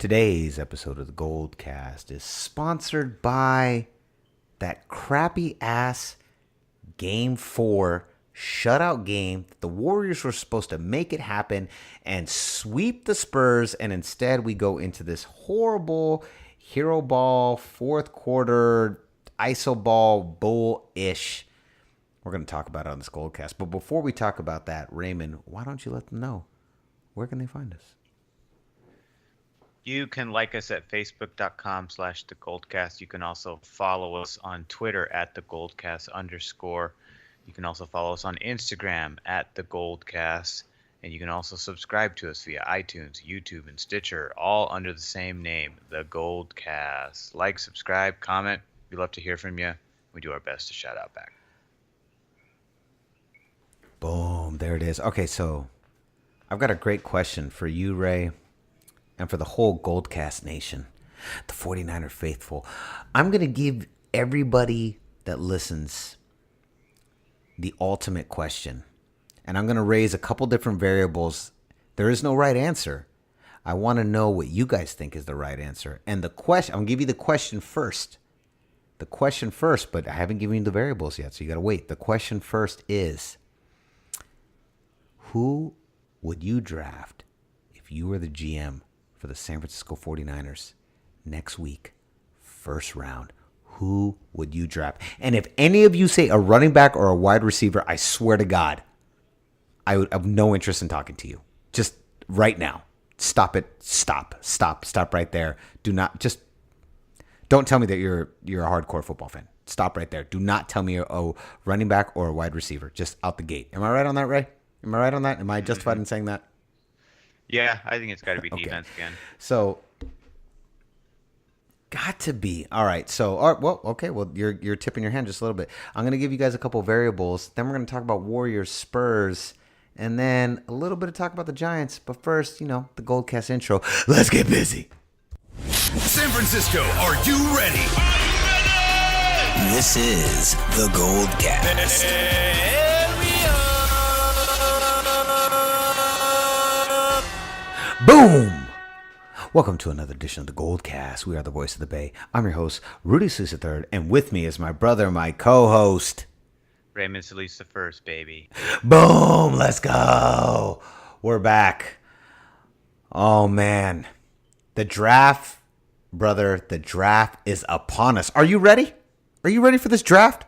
Today's episode of the GoldCast is sponsored by that crappy ass Game 4 shutout game. The Warriors were supposed to make it happen and sweep the Spurs, and instead we go into this horrible hero ball, fourth quarter, iso ball, bull-ish. We're going to talk about it on this GoldCast. But before we talk about that, Raymond, why don't you let them know? Where can they find us? You can like us at facebook.com/the GoldCast. You can also follow us on Twitter at the GoldCast_. You can also follow us on Instagram at the GoldCast. And you can also subscribe to us via iTunes, YouTube, and Stitcher, all under the same name, the GoldCast. Like, subscribe, comment. We love to hear from you. We do our best to shout out back. Boom, there it is. Okay, so I've got a great question for you, Ray, and for the whole GoldCast nation, the 49er faithful. I'm going to give everybody that listens the ultimate question, and I'm going to raise a couple different variables. There is no right answer. I want to know what you guys think is the right answer. And the question, I'm going to give you the question first. The question first, but I haven't given you the variables yet, so you got to wait. The question first is, who would you draft if you were the GM for the San Francisco 49ers next week, first round? Who would you draft? And if any of you say a running back or a wide receiver, I swear to God, I would have no interest in talking to you. Just right now. Stop it. Stop right there. Don't tell me that you're a hardcore football fan. Stop right there. Do not tell me a running back or a wide receiver. Just out the gate. Am I right on that, Ray? Am I right on that? Am I justified in saying that? Yeah, I think it's got to be Okay. defense again. So, got to be. All right. So, okay. Well, you're tipping your hand just a little bit. I'm going to give you guys a couple variables. Then we're going to talk about Warriors, Spurs, and then a little bit of talk about the Giants. But first, the GoldCast intro. Let's get busy. San Francisco, are you ready? This is the GoldCast. Boom! Welcome to another edition of the GoldCast. We are the voice of the Bay. I'm your host, Rudy Solis III, and with me is my brother, my co-host, Raymond Solis the first, baby. Boom! Let's go! We're back. Oh, man. The draft, brother, the draft is upon us. Are you ready? Are you ready for this draft?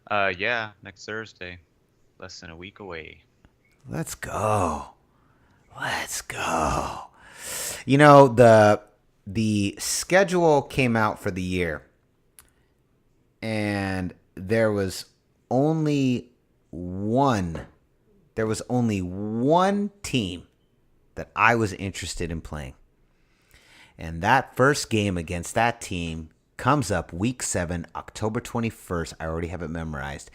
Yeah, next Thursday. Less than a week away. Let's go. Let's go. The schedule came out for the year, and there was only one team that I was interested in playing. And that first game against that team comes up week 7, October 21st. I already have it memorized.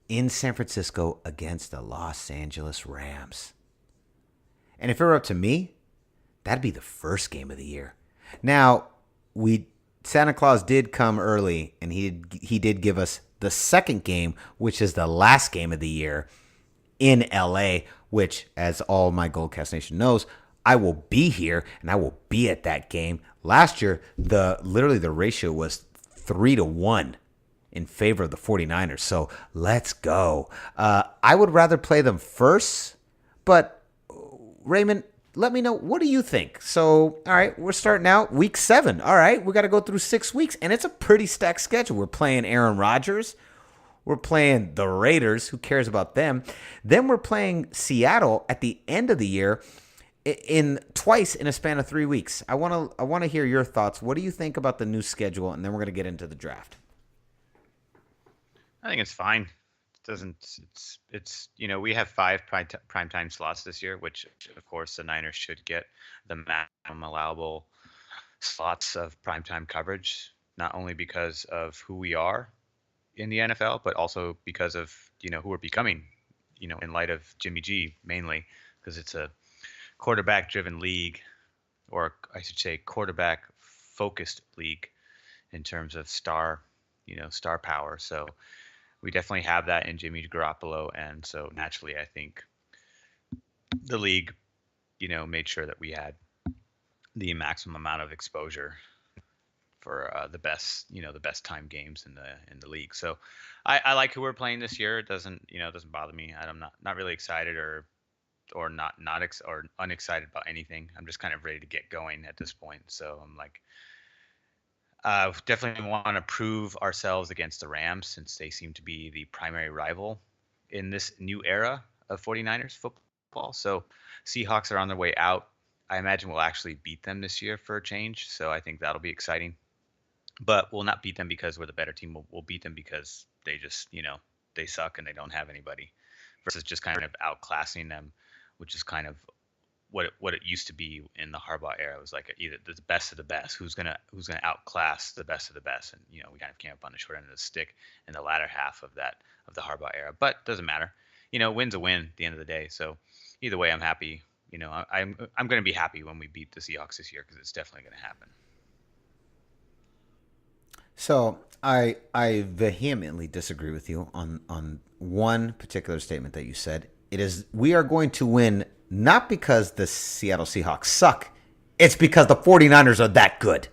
In San Francisco against the Los Angeles Rams. And if it were up to me, that'd be the first game of the year. Now, Santa Claus did come early, and he did give us the second game, which is the last game of the year in LA, which, as all my GoldCast Nation knows, I will be here and I will be at that game. Last year, the ratio was 3-1 in favor of the 49ers. So let's go. I would rather play them first, but Raymond, let me know, what do you think? So, all right, we're starting out week 7. All right, we got to go through 6 weeks, and it's a pretty stacked schedule. We're playing Aaron Rodgers. We're playing the Raiders. Who cares about them? Then we're playing Seattle at the end of the year twice in a span of 3 weeks. I want to hear your thoughts. What do you think about the new schedule? And then we're going to get into the draft. I think it's fine. It's we have 5 primetime slots this year, which of course the Niners should get the maximum allowable slots of primetime coverage, not only because of who we are in the NFL, but also because of who we're becoming, in light of Jimmy G, mainly because it's a quarterback driven league, or I should say quarterback focused league in terms of star power. So we definitely have that in Jimmy Garoppolo, and so naturally I think the league made sure that we had the maximum amount of exposure for the best time games in the league. So I like who we're playing this year. It doesn't bother me. I'm not really excited or or unexcited about anything. I'm just kind of ready to get going at this point. So I'm like, definitely want to prove ourselves against the Rams since they seem to be the primary rival in this new era of 49ers football. So Seahawks are on their way out. I imagine we'll actually beat them this year for a change. So I think that'll be exciting. But we'll not beat them because we're the better team. We'll beat them because they just, they suck and they don't have anybody versus just kind of outclassing them, which is kind of what it used to be in the Harbaugh era. It was like either the best of the best, who's gonna outclass the best of the best, and we kind of came up on the short end of the stick in the latter half of the Harbaugh era. But it doesn't matter, win's a win at the end of the day. So either way, I'm happy. I'm going to be happy when we beat the Seahawks this year because it's definitely going to happen. So I vehemently disagree with you on one particular statement that you said. It is we are going to win not because the Seattle Seahawks suck. It's because the 49ers are that good.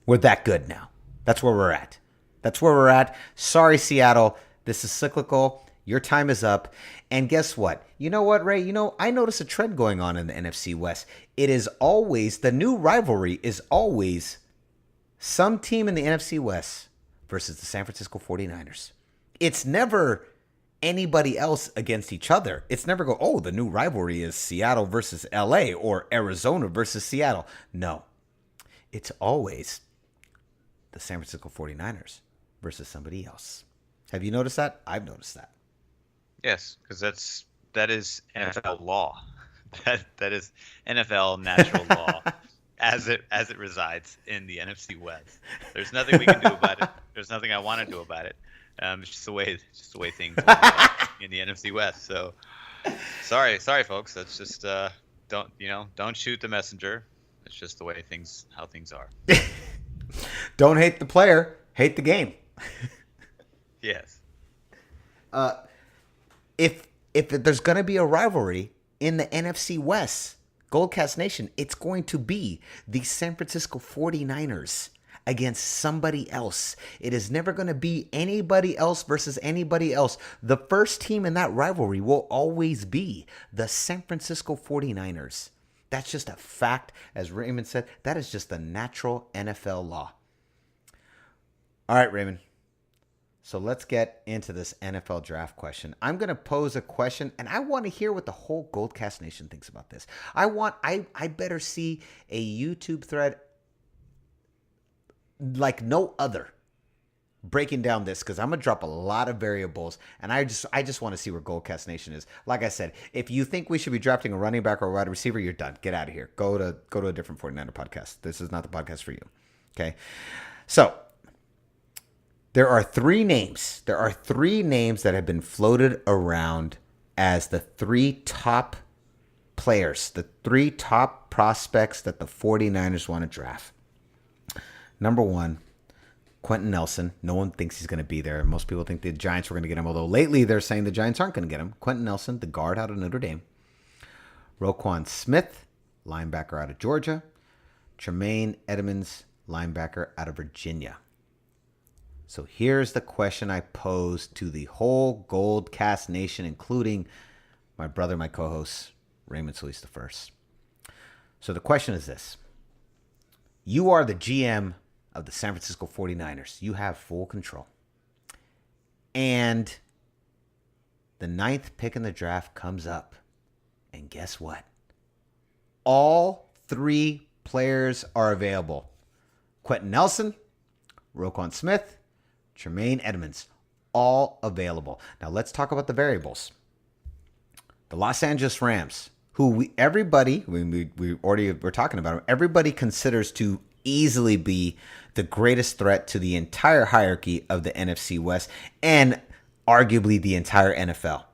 We're that good now. That's where we're at. That's where we're at. Sorry, Seattle. This is cyclical. Your time is up. And guess what? You know what, Ray? I notice a trend going on in the NFC West. It is always, the new rivalry is always some team in the NFC West versus the San Francisco 49ers. It's never anybody else against each other. It's never the new rivalry is Seattle versus LA or Arizona versus Seattle. No. It's always the San Francisco 49ers versus somebody else. Have you noticed that? I've noticed that. Yes, because that is NFL law. That is NFL natural law as it resides in the NFC West. There's nothing we can do about it. There's nothing I want to do about it. It's just the way things are in the NFC West. So sorry, folks. That's just don't shoot the messenger. It's just the way how things are. Don't hate the player, hate the game. Yes. If there's going to be a rivalry in the NFC West, GoldCast Nation, it's going to be the San Francisco 49ers against somebody else. It is never going to be anybody else versus anybody else. The first team in that rivalry will always be the San Francisco 49ers. That's just a fact. As Raymond said, that is just the natural NFL law. All right, Raymond. So let's get into this NFL draft question. I'm going to pose a question, and I want to hear what the whole GoldCast Nation thinks about this. I better see a YouTube thread like no other breaking down this because I'm going to drop a lot of variables, and I just want to see where GoldCast Nation is. Like I said, if you think we should be drafting a running back or a wide receiver, you're done. Get out of here. Go to a different 49er podcast. This is not the podcast for you. Okay? So There are three names. There are three names that have been floated around as the three top players, the three top prospects that the 49ers want to draft. Number one, Quentin Nelson. No one thinks he's going to be there. Most people think the Giants were going to get him, although lately they're saying the Giants aren't going to get him. Quentin Nelson, the guard out of Notre Dame. Roquan Smith, linebacker out of Georgia. Tremaine Edmonds, linebacker out of Virginia. So here's the question I pose to the whole GoldCast Nation, including my brother, my co-host, Raymond Solis the First. So the question is this. You are the GM of the San Francisco 49ers. You have full control. And the 9th pick in the draft comes up. And guess what? All three players are available. Quentin Nelson, Roquan Smith, Tremaine Edmonds, all available. Now let's talk about the variables. The Los Angeles Rams, who we already were talking about them, everybody considers to easily be the greatest threat to the entire hierarchy of the NFC West and arguably the entire NFL.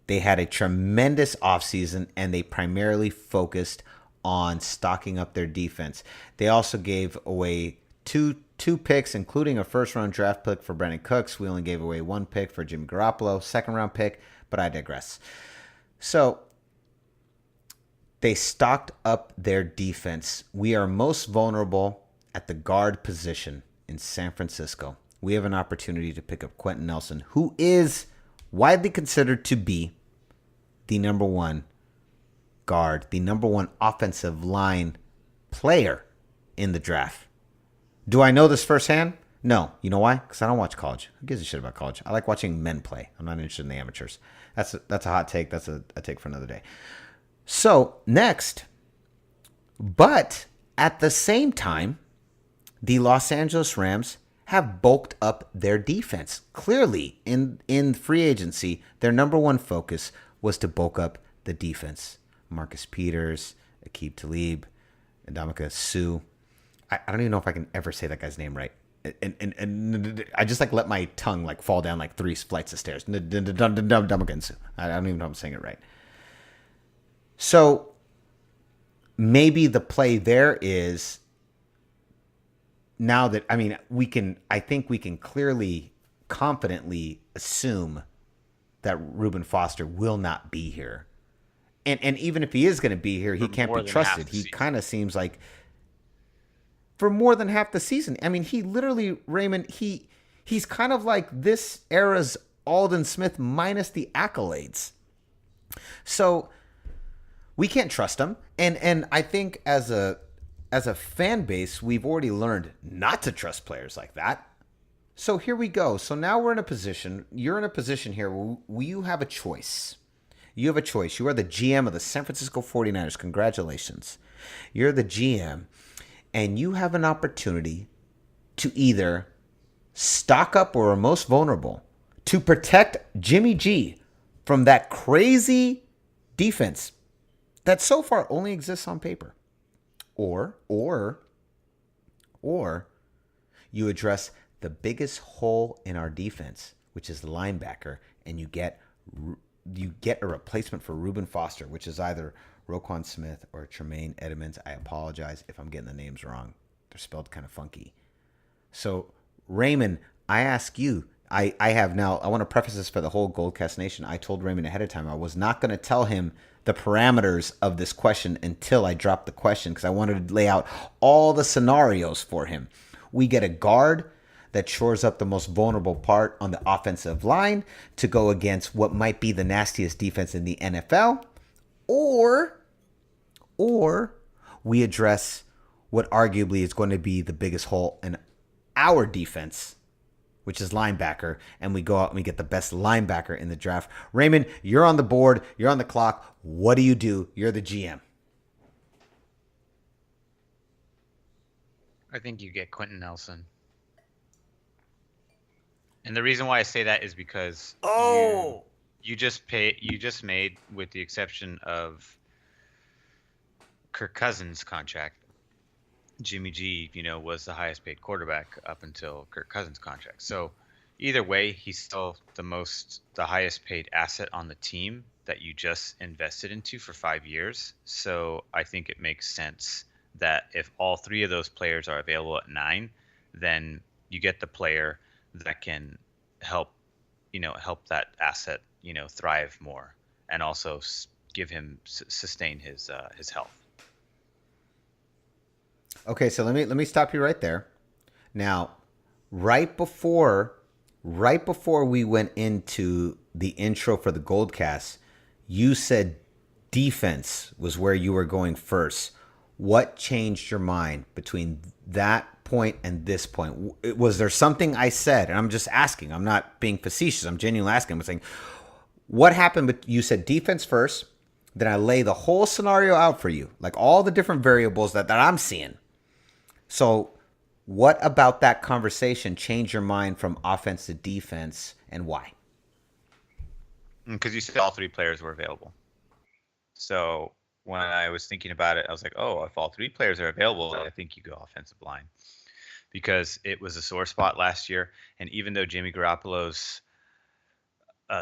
They had a tremendous offseason and they primarily focused on stocking up their defense. They also gave away two picks, including a first-round draft pick for Brandon Cooks. We only gave away one pick for Jimmy Garoppolo, second-round pick, but I digress. So They stocked up their defense. We are most vulnerable at the guard position in San Francisco. We have an opportunity to pick up Quentin Nelson, who is widely considered to be the number one guard, the number one offensive line player in the draft. Do I know this firsthand? No. You know why? Because I don't watch college. Who gives a shit about college? I like watching men play. I'm not interested in the amateurs. That's a hot take. That's a take for another day. So, next, but at the same time, the Los Angeles Rams have bulked up their defense. Clearly, in free agency, their number one focus was to bulk up the defense. Marcus Peters, Aqib Talib, Ndamukong Suh. I don't even know if I can ever say that guy's name right. And I just like let my tongue like fall down like 3 flights of stairs. Ndamukong Suh. I don't even know if I'm saying it right. So maybe the play there is now that, I mean, I think we can clearly, confidently assume that Reuben Foster will not be here. And even if he is going to be here, he can't be trusted. He kind of seems like for more than half the season. I mean, he literally, Raymond, he's kind of like this era's Aldon Smith minus the accolades. So we can't trust him. And I think as a fan base, we've already learned not to trust players like that. So here we go. So now we're in a position, you're in a position here where you have a choice. You have a choice. You are the GM of the San Francisco 49ers. Congratulations. You're the GM, and you have an opportunity to either stock up or are most vulnerable to protect Jimmy G from that crazy defense that so far only exists on paper. Or you address the biggest hole in our defense, which is the linebacker, and you get a replacement for Reuben Foster, which is either Roquan Smith or Tremaine Edmonds. I apologize if I'm getting the names wrong. They're spelled kind of funky. So, Raymond, I ask you, I want to preface this for the whole GoldCast Nation. I told Raymond ahead of time I was not going to tell him the parameters of this question until I dropped the question because I wanted to lay out all the scenarios for him. We get a guard that shores up the most vulnerable part on the offensive line to go against what might be the nastiest defense in the NFL, or we address what arguably is going to be the biggest hole in our defense, which is linebacker, and we go out and we get the best linebacker in the draft. Raymond, you're on the board. You're on the clock. What do you do? You're the GM. I think you get Quentin Nelson. And the reason why I say that is because you just made, with the exception of Kirk Cousins' contract, Jimmy G, was the highest paid quarterback up until Kirk Cousins' contract. So either way, he's still the highest paid asset on the team that you just invested into for 5 years. So I think it makes sense that if all 3 of those players are available at 9, then you get the player that can help that asset, thrive more, and also sustain his health. Okay, so let me stop you right there. Now, right before we went into the intro for the GoldCast, you said defense was where you were going first. What changed your mind between that point and this point? Was there something I said? And I'm just asking. I'm not being facetious. I'm genuinely asking. I'm saying, what happened? But you said defense first. Then I lay the whole scenario out for you, like all the different variables that I'm seeing. So what about that conversation changed your mind from offense to defense, and why? Because you said all 3 players were available. So when I was thinking about it, I was like, if all 3 players are available, I think you go offensive line. Because it was a sore spot last year. And even though Jimmy Garoppolo's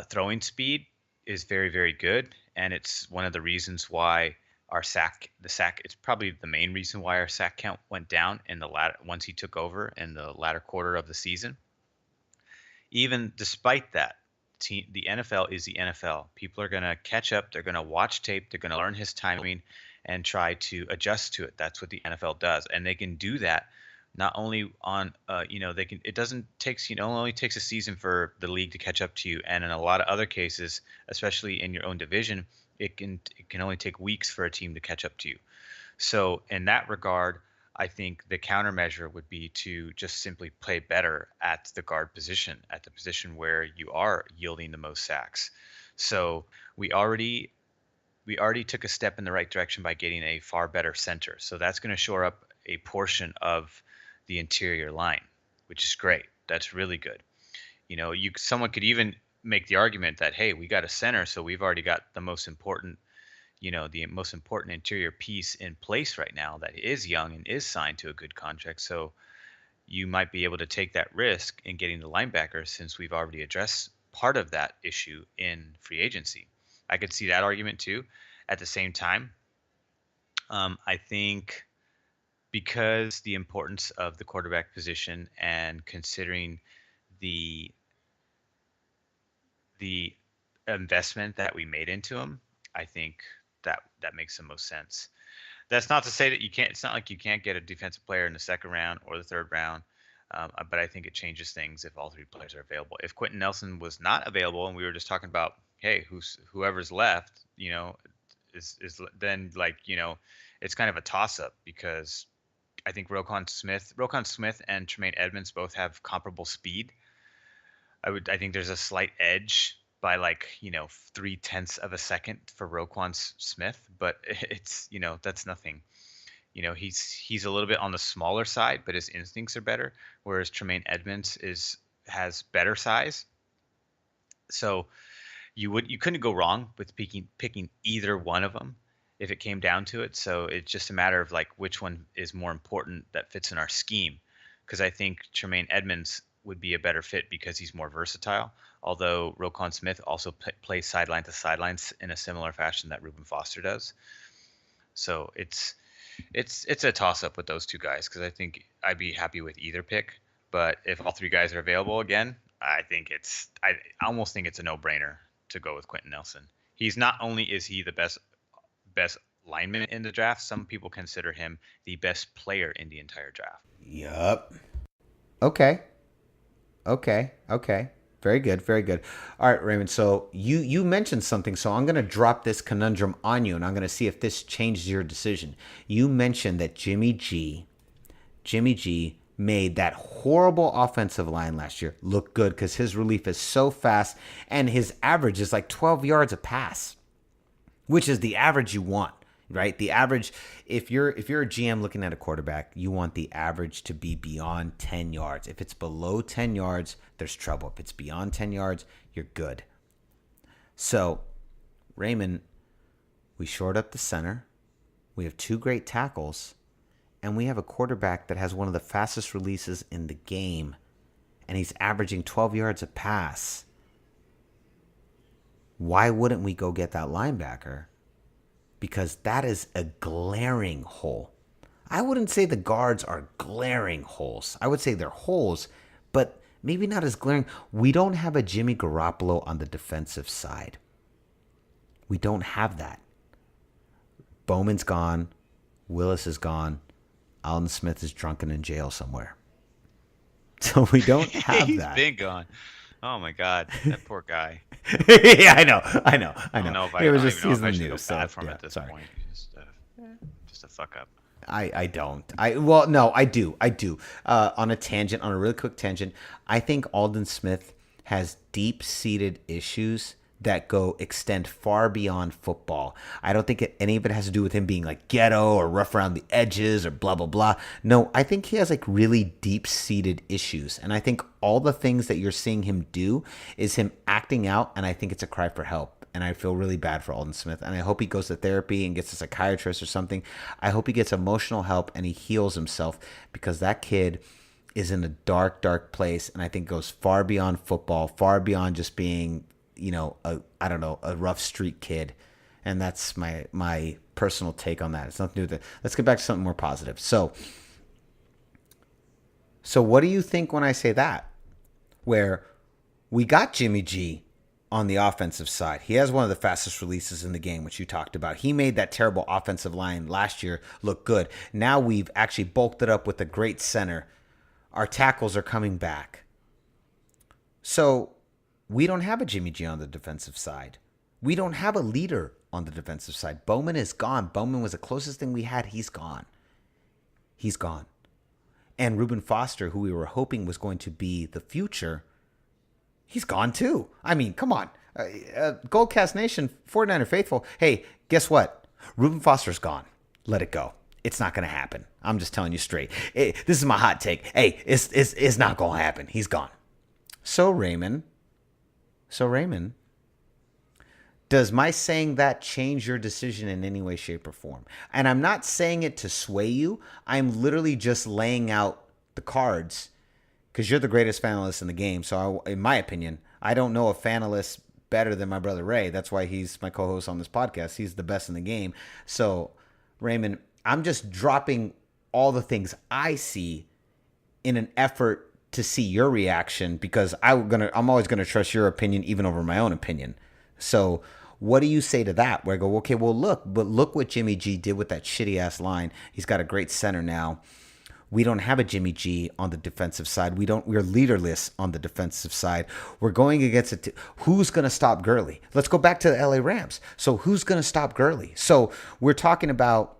throwing speed is very, very good, and it's one of the reasons why it's probably the main reason why our sack count went down once he took over in the latter quarter of the season. Even despite that, the NFL is the NFL. People are going to catch up. They're going to watch tape. They're going to learn his timing. and try to adjust to it. That's what the NFL does, and they can do that not only on they can. It doesn't takes only takes a season for the league to catch up to you, and in a lot of other cases, especially in your own division, it can only take weeks for a team to catch up to you. So in that regard, I think the countermeasure would be to just simply play better at the guard position, at the position where you are yielding the most sacks. So we already took a step in the right direction by getting a far better center. So that's going to shore up a portion of the interior line, which is great. That's really good. Someone could even make the argument that, hey, we got a center, so we've already got the most important interior piece in place right now that is young and is signed to a good contract. So you might be able to take that risk in getting the linebacker, since we've already addressed part of that issue in free agency. I could see that argument too. At the same time, I think because the importance of the quarterback position and considering the investment that we made into him, I think that makes the most sense. That's not to say that you can't. It's not like you can't get a defensive player in the second round or the third round, but I think it changes things if all three players are available. If Quentin Nelson was not available, and we were just talking about, hey, whoever's left, is then it's kind of a toss up, because I think Roquan Smith and Tremaine Edmonds both have comparable speed. I think there's a slight edge by 0.3 of a second for Roquan Smith, but it's that's nothing. He's a little bit on the smaller side, but his instincts are better, whereas Tremaine Edmonds has better size. So you couldn't go wrong with picking either one of them if it came down to it. So it's just a matter of which one is more important that fits in our scheme, because I think Tremaine Edmonds would be a better fit because he's more versatile. Although Roquan Smith also plays sideline to sidelines in a similar fashion that Reuben Foster does. So it's a toss up with those two guys, because I think I'd be happy with either pick. But if all three guys are available again, I almost think it's a no-brainer to go with Quentin Nelson. He's not only is he the best lineman in the draft, some people consider him the best player in the entire draft. Yup. Okay. Very good. All right, Raymond. So you mentioned something, so I'm going to drop this conundrum on you, and I'm going to see if this changes your decision. You mentioned that Jimmy G made that horrible offensive line last year look good because his relief is so fast, and his average is 12 yards a pass, which is the average you want. Right? The average, if you're a GM looking at a quarterback, you want the average to be beyond 10 yards. If it's below 10 yards, there's trouble. If it's beyond 10 yards, you're good. So, Raymond, we shored up the center. We have two great tackles, and we have a quarterback that has one of the fastest releases in the game, and he's averaging 12 yards a pass. Why wouldn't we go get that linebacker? Because that is a glaring hole. I wouldn't say the guards are glaring holes. I would say they're holes, but maybe not as glaring. We don't have a Jimmy Garoppolo on the defensive side. We don't have that. Bowman's gone. Willis is gone. Alden Smith is drunken in jail somewhere. So we don't have that. He's been gone. Oh my God, that poor guy. Yeah, I know. I don't know if I should go bad for him at this point. He's just a fuck up. I don't. I do. On a really quick tangent, I think Alden Smith has deep-seated issues that extend far beyond football. I don't think any of it has to do with him being ghetto or rough around the edges or blah, blah, blah. No, I think he has really deep-seated issues. And I think all the things that you're seeing him do is him acting out, and I think it's a cry for help. And I feel really bad for Alden Smith. And I hope he goes to therapy and gets a psychiatrist or something. I hope he gets emotional help and he heals himself, because that kid is in a dark, dark place. And I think goes far beyond football, far beyond just being a rough street kid. And that's my personal take on that. It's nothing to do with it. Let's get back to something more positive. So what do you think when I say that? Where we got Jimmy G on the offensive side. He has one of the fastest releases in the game, which you talked about. He made that terrible offensive line last year look good. Now we've actually bulked it up with a great center. Our tackles are coming back. So we don't have a Jimmy G on the defensive side. We don't have a leader on the defensive side. Bowman is gone. Bowman was the closest thing we had. He's gone. He's gone. And Reuben Foster, who we were hoping was going to be the future, he's gone too. I mean, come on. GoldCast Nation, 49er faithful. Hey, guess what? Reuben Foster's gone. Let it go. It's not going to happen. I'm just telling you straight. This is my hot take. Hey, it's not going to happen. He's gone. So Raymond, does my saying that change your decision in any way, shape, or form? And I'm not saying it to sway you. I'm literally just laying out the cards because you're the greatest fanalist in the game. So in my opinion, I don't know a fanalist better than my brother Ray. That's why he's my co-host on this podcast. He's the best in the game. So Raymond, I'm just dropping all the things I see in an effort to see your reaction because I'm always gonna trust your opinion even over my own opinion. So what do you say to that? Where I go, okay, well look what Jimmy G did with that shitty ass line. He's got a great center now. We don't have a Jimmy G on the defensive side. We're leaderless on the defensive side. We're going against it. Who's going to stop Gurley? Let's go back to the LA Rams. So who's going to stop Gurley? So we're talking about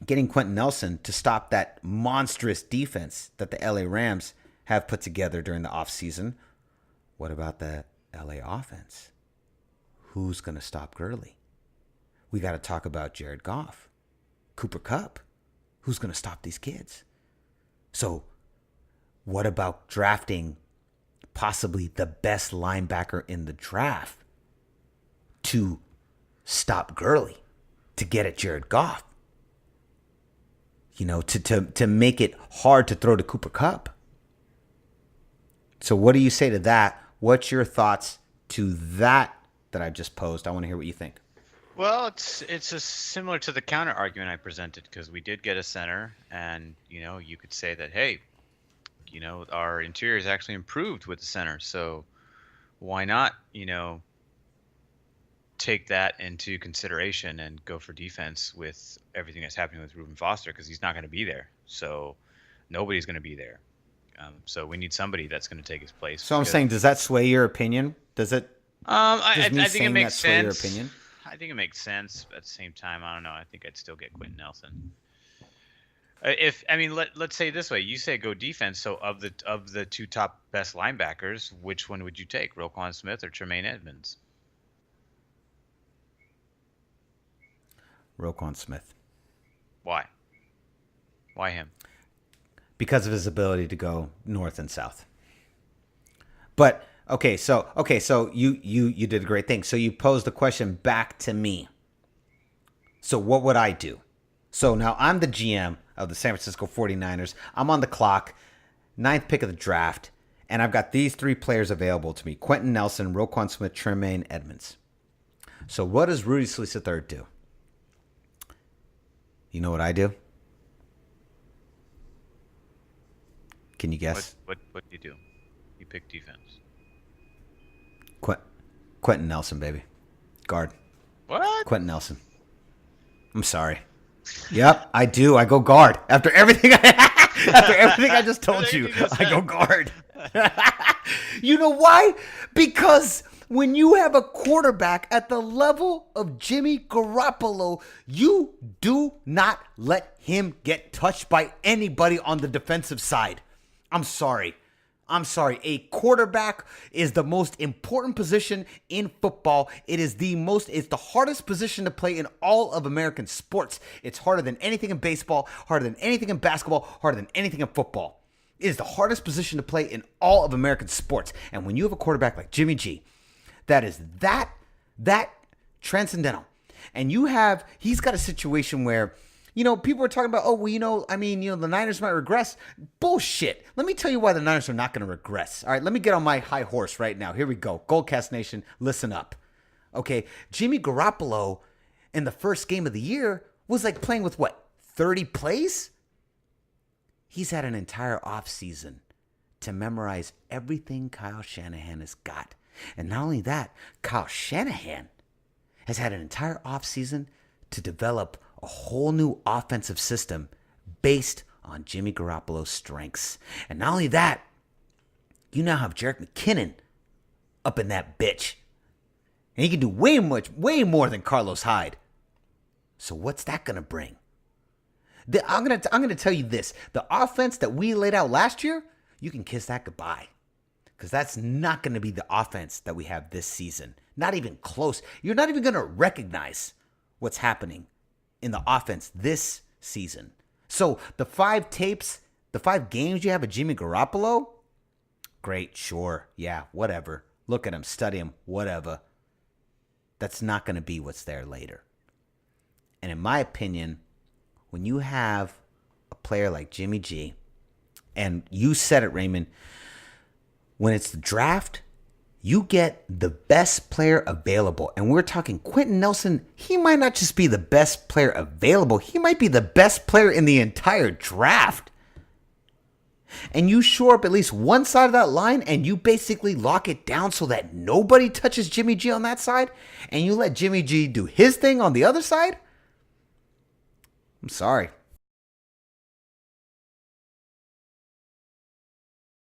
getting Quentin Nelson to stop that monstrous defense that the LA Rams have put together during the offseason. What about the LA offense? Who's going to stop Gurley? We got to talk about Jared Goff, Cooper Kupp. Who's going to stop these kids? So what about drafting possibly the best linebacker in the draft to stop Gurley, to get at Jared Goff? You know, to make it hard to throw to Cooper Kupp. So what do you say to that? What's your thoughts to that I just posed? I want to hear what you think. Well, it's similar to the counter argument I presented because we did get a center, and you could say that hey, our interior is actually improved with the center, so why not take that into consideration and go for defense with everything that's happening with Reuben Foster because he's not going to be there, so nobody's going to be there. So we need somebody that's going to take his place. So I'm saying, does that sway your opinion? Does it? I think it makes sense. Your opinion? I think it makes sense. But at the same time, I don't know. I think I'd still get Quentin Nelson. Let's say it this way. You say go defense. So of the two top best linebackers, which one would you take, Roquan Smith or Tremaine Edmonds? Roquan Smith. Why? Why him? Because of his ability to go north and south. But so you did a great thing. So you posed the question back to me. So what would I do? So now I'm the GM of the San Francisco 49ers. I'm on the clock, 9th pick of the draft, and I've got these three players available to me: Quentin Nelson, Roquan Smith, Tremaine Edmonds. So what does Rudy Solis III do? You know what I do? Can you guess? What do you do? You pick defense. Quentin Nelson, baby. Guard. What? Quentin Nelson. I'm sorry. Yep, I do. I go guard. After everything I just told you, I go guard. You know why? Because when you have a quarterback at the level of Jimmy Garoppolo, you do not let him get touched by anybody on the defensive side. I'm sorry. A quarterback is the most important position in football. It's the hardest position to play in all of American sports. It's harder than anything in baseball, harder than anything in basketball, harder than anything in football. It is the hardest position to play in all of American sports. And when you have a quarterback like Jimmy G, that is that transcendental. And he's got a situation where, people are talking about, the Niners might regress. Bullshit. Let me tell you why the Niners are not going to regress. All right, let me get on my high horse right now. Here we go. GoldCast Nation, listen up. Okay, Jimmy Garoppolo in the first game of the year was like playing with 30 plays? He's had an entire offseason to memorize everything Kyle Shanahan has got. And not only that, Kyle Shanahan has had an entire offseason to develop a whole new offensive system based on Jimmy Garoppolo's strengths. And not only that, you now have Jerick McKinnon up in that bitch. And he can do way more than Carlos Hyde. So what's that going to bring? I'm gonna tell you this. The offense that we laid out last year, you can kiss that goodbye. Because that's not going to be the offense that we have this season. Not even close. You're not even going to recognize what's happening in the offense this season. So the 5 games you have of Jimmy Garoppolo, great, sure, yeah, whatever. Look at him, study him, whatever. That's not going to be what's there later. And in my opinion, when you have a player like Jimmy G, and you said it, Raymond, when it's the draft, you get the best player available. And we're talking Quentin Nelson. He might not just be the best player available. He might be the best player in the entire draft. And you shore up at least one side of that line and you basically lock it down so that nobody touches Jimmy G on that side. And you let Jimmy G do his thing on the other side. I'm sorry.